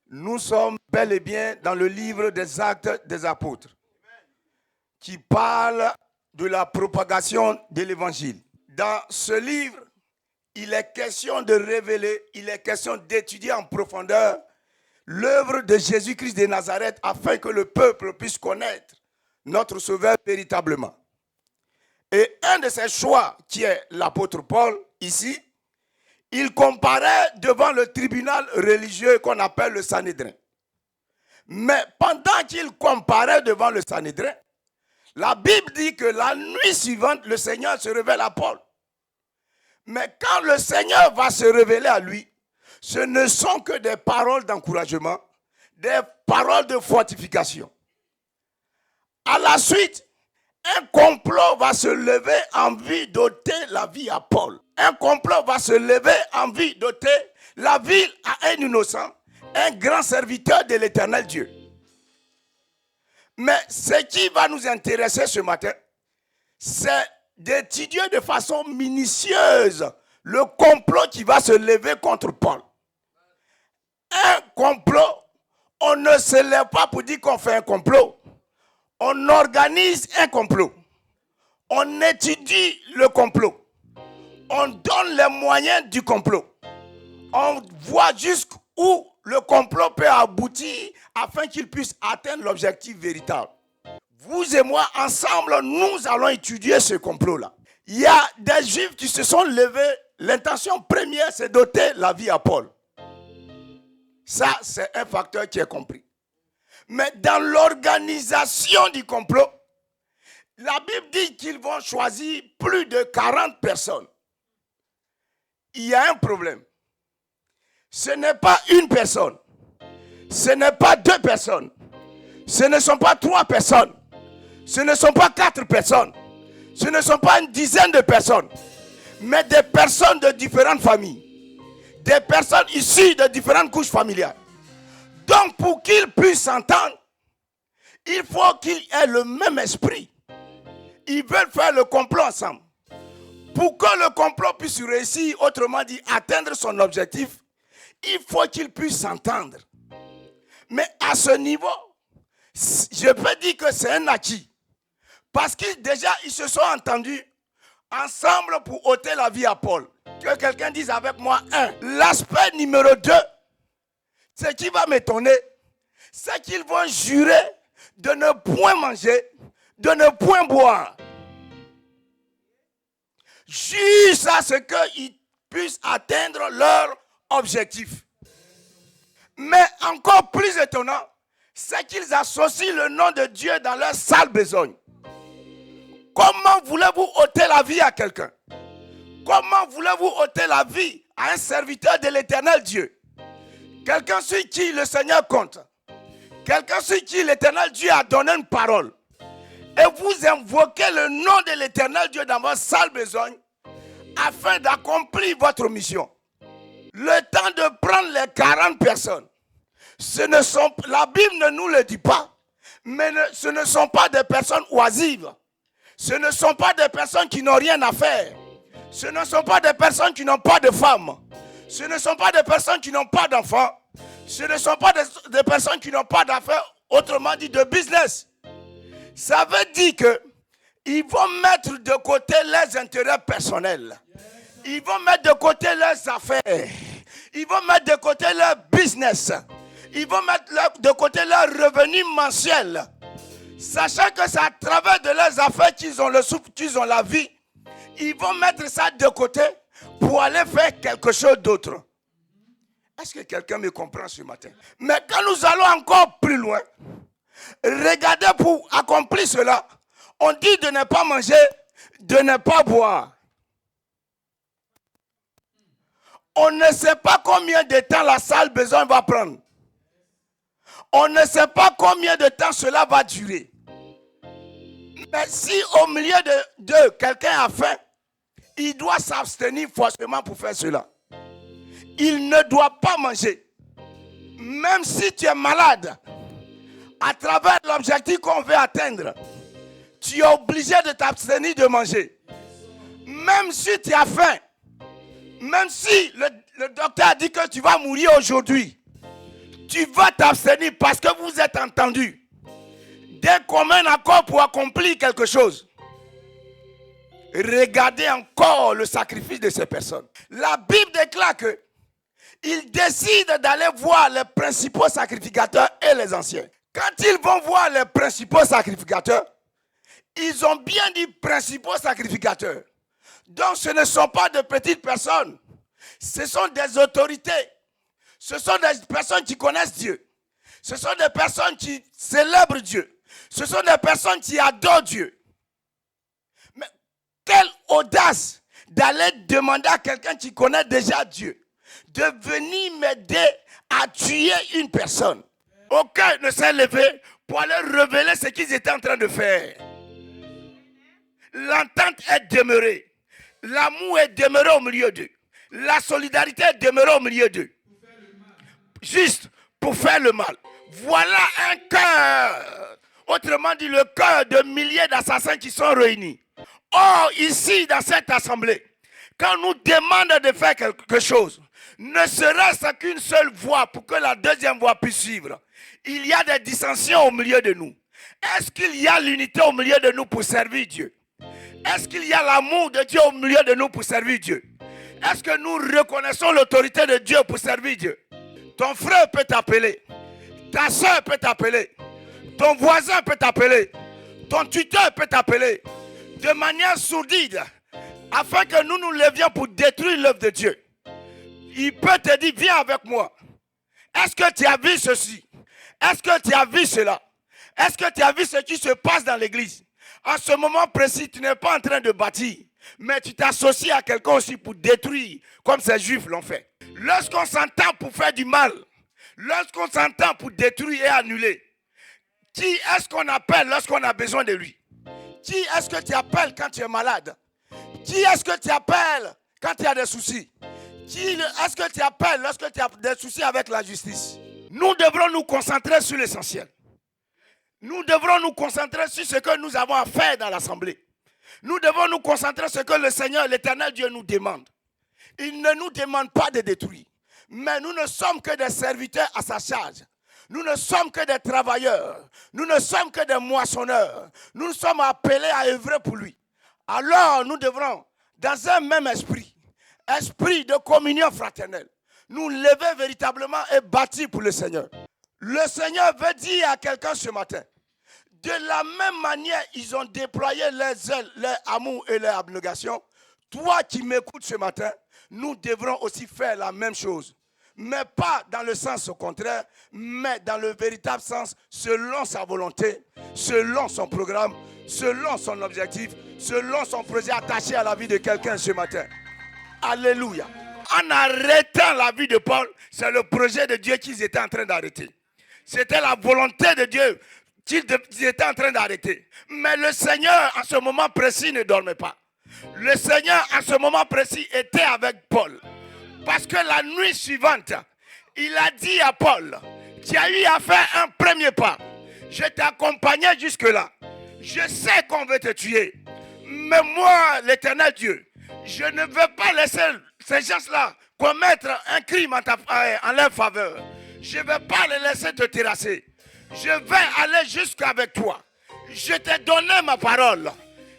Nous sommes bel et bien dans le livre des Actes des Apôtres qui parle de la propagation de l'évangile. Dans ce livre, il est question de révéler, il est question d'étudier en profondeur l'œuvre de Jésus-Christ de Nazareth afin que le peuple puisse connaître notre Sauveur véritablement. Et un de ses choix, qui est l'apôtre Paul, ici, il comparait devant le tribunal religieux qu'on appelle le Sanhédrin. Mais pendant qu'il comparait devant le Sanhédrin, la Bible dit que la nuit suivante, le Seigneur se révèle à Paul. Mais quand le Seigneur va se révéler à lui, ce ne sont que des paroles d'encouragement, des paroles de fortification. À la suite, un complot va se lever en vue d'ôter la vie à Paul. Un complot va se lever en vue d'ôter la vie à un innocent, un grand serviteur de l'Éternel Dieu. Mais ce qui va nous intéresser ce matin, c'est d'étudier de façon minutieuse le complot qui va se lever contre Paul. Un complot, on ne se lève pas pour dire qu'on fait un complot. On organise un complot. On étudie le complot. On donne les moyens du complot. On voit jusqu'où le complot peut aboutir afin qu'il puisse atteindre l'objectif véritable. Vous et moi, ensemble, nous allons étudier ce complot-là. Il y a des Juifs qui se sont levés. L'intention première, c'est d'ôter la vie à Paul. Ça, c'est un facteur qui est compris. Mais dans l'organisation du complot, la Bible dit qu'ils vont choisir plus de 40 personnes. Il y a un problème. Ce n'est pas une personne. Ce n'est pas deux personnes. Ce ne sont pas trois personnes. Ce ne sont pas quatre personnes. Ce ne sont pas une dizaine de personnes. Mais des personnes de différentes familles. Des personnes issues de différentes couches familiales. Donc pour qu'ils puissent s'entendre, il faut qu'ils aient le même esprit. Ils veulent faire le complot ensemble. Pour que le complot puisse réussir, autrement dit, atteindre son objectif, il faut qu'ils puissent s'entendre. Mais à ce niveau, je peux dire que c'est un acquis. Parce qu'ils déjà, ils se sont entendus ensemble pour ôter la vie à Paul. Que quelqu'un dise avec moi, l'aspect numéro 2, ce qui va m'étonner, c'est qu'ils vont jurer de ne point manger, de ne point boire. Juste à ce qu'ils puissent atteindre leur objectif. Mais encore plus étonnant, c'est qu'ils associent le nom de Dieu dans leur sale besogne. Comment voulez-vous ôter la vie à quelqu'un? Comment voulez-vous ôter la vie à un serviteur de l'Éternel Dieu? Quelqu'un sur qui le Seigneur compte. Quelqu'un sur qui l'Éternel Dieu a donné une parole. Et vous invoquez le nom de l'Éternel Dieu dans votre sale besogne afin d'accomplir votre mission. Le temps de prendre les 40 personnes, la Bible ne nous le dit pas, mais ce ne sont pas des personnes oisives. Ce ne sont pas des personnes qui n'ont rien à faire. Ce ne sont pas des personnes qui n'ont pas de femmes. Ce ne sont pas des personnes qui n'ont pas d'enfants. Ce ne sont pas des personnes qui n'ont pas d'affaires, autrement dit de business. Ça veut dire qu'ils vont mettre de côté leurs intérêts personnels. Ils vont mettre de côté leurs affaires. Ils vont mettre de côté leur business. Ils vont mettre de côté leurs revenus mensuels. Sachant que c'est à travers de leurs affaires qu'ils ont le souffle, qu'ils ont la vie. Ils vont mettre ça de côté pour aller faire quelque chose d'autre. Est-ce que quelqu'un me comprend ce matin? Mais quand nous allons encore plus loin, regardez pour accomplir cela, on dit de ne pas manger, de ne pas boire. On ne sait pas combien de temps la sale besogne va prendre. On ne sait pas combien de temps cela va durer. Mais si au milieu de quelqu'un a faim, il doit s'abstenir forcément pour faire cela. Il ne doit pas manger. Même si tu es malade, à travers l'objectif qu'on veut atteindre, tu es obligé de t'abstenir de manger. Même si tu as faim, même si le docteur a dit que tu vas mourir aujourd'hui, tu vas t'abstenir parce que vous êtes entendus d'un commun accord pour accomplir quelque chose. Regardez encore le sacrifice de ces personnes. La Bible déclare que ils décident d'aller voir les principaux sacrificateurs et les anciens. Quand ils vont voir les principaux sacrificateurs, ils ont bien dit principaux sacrificateurs. Donc ce ne sont pas de petites personnes. Ce sont des autorités. Ce sont des personnes qui connaissent Dieu. Ce sont des personnes qui célèbrent Dieu. Ce sont des personnes qui adorent Dieu. Mais quelle audace d'aller demander à quelqu'un qui connaît déjà Dieu de venir m'aider à tuer une personne. Aucun ne s'est levé pour aller révéler ce qu'ils étaient en train de faire. L'entente est demeurée. L'amour est demeuré au milieu d'eux. La solidarité est demeurée au milieu d'eux. Juste pour faire le mal. Voilà un cœur. Autrement dit, le cœur de milliers d'assassins qui sont réunis. Or, ici, dans cette assemblée, quand on nous demande de faire quelque chose, ne serait-ce qu'une seule voix pour que la deuxième voix puisse suivre, il y a des dissensions au milieu de nous. Est-ce qu'il y a l'unité au milieu de nous pour servir Dieu? Est-ce qu'il y a l'amour de Dieu au milieu de nous pour servir Dieu? Est-ce que nous reconnaissons l'autorité de Dieu pour servir Dieu? Ton frère peut t'appeler, ta soeur peut t'appeler, ton voisin peut t'appeler, ton tuteur peut t'appeler de manière sourdine afin que nous nous levions pour détruire l'œuvre de Dieu. Il peut te dire, viens avec moi. Est-ce que tu as vu ceci? Est-ce que tu as vu cela? Est-ce que tu as vu ce qui se passe dans l'église? En ce moment précis, tu n'es pas en train de bâtir, mais tu t'associes à quelqu'un aussi pour détruire, comme ces juifs l'ont fait. Lorsqu'on s'entend pour faire du mal, lorsqu'on s'entend pour détruire et annuler, qui est-ce qu'on appelle lorsqu'on a besoin de lui? Qui est-ce que tu appelles quand tu es malade? Qui est-ce que tu appelles quand tu as des soucis? Qui est-ce que tu appelles lorsque tu as des soucis avec la justice? Nous devrons nous concentrer sur l'essentiel. Nous devrons nous concentrer sur ce que nous avons à faire dans l'assemblée. Nous devons nous concentrer sur ce que le Seigneur, l'Éternel Dieu nous demande. Il ne nous demande pas de détruire. Mais nous ne sommes que des serviteurs à sa charge. Nous ne sommes que des travailleurs. Nous ne sommes que des moissonneurs. Nous sommes appelés à œuvrer pour lui. Alors nous devrons, dans un même esprit de communion fraternelle, nous lever véritablement et bâtir pour le Seigneur. Le Seigneur veut dire à quelqu'un ce matin, de la même manière, ils ont déployé leurs ailes, leur amour et leur abnégation. Toi qui m'écoutes ce matin, nous devrons aussi faire la même chose. Mais pas dans le sens contraire, mais dans le véritable sens, selon sa volonté, selon son programme, selon son objectif, selon son projet attaché à la vie de quelqu'un ce matin. Alléluia. En arrêtant la vie de Paul, c'est le projet de Dieu qu'ils étaient en train d'arrêter. C'était la volonté de Dieu qu'ils étaient en train d'arrêter. Mais le Seigneur, en ce moment précis, ne dormait pas. Le Seigneur, en ce moment précis, était avec Paul. Parce que la nuit suivante, il a dit à Paul, tu as eu à faire un premier pas. Je t'ai accompagné jusque-là. Je sais qu'on veut te tuer. Mais moi, l'Éternel Dieu, je ne veux pas laisser ces gens-là commettre un crime en leur faveur. Je ne vais pas les laisser te terrasser. Je vais aller jusqu'avec toi. Je t'ai donné ma parole.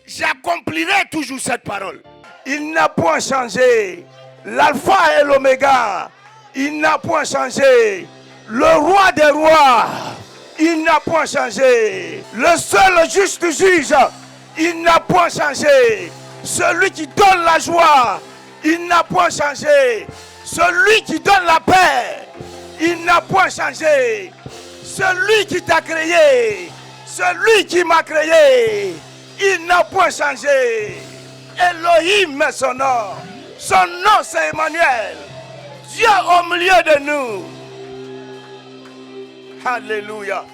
J'accomplirai toujours cette parole. Il n'a point changé. L'alpha et l'oméga. Il n'a point changé. Le roi des rois. Il n'a point changé. Le seul juste juge. Il n'a point changé. Celui qui donne la joie. Il n'a point changé. Celui qui donne la paix. Il n'a point changé. Celui qui t'a créé. Celui qui m'a créé. Il n'a point changé. Elohim est son nom. Son nom c'est Emmanuel. Dieu au milieu de nous. Alléluia.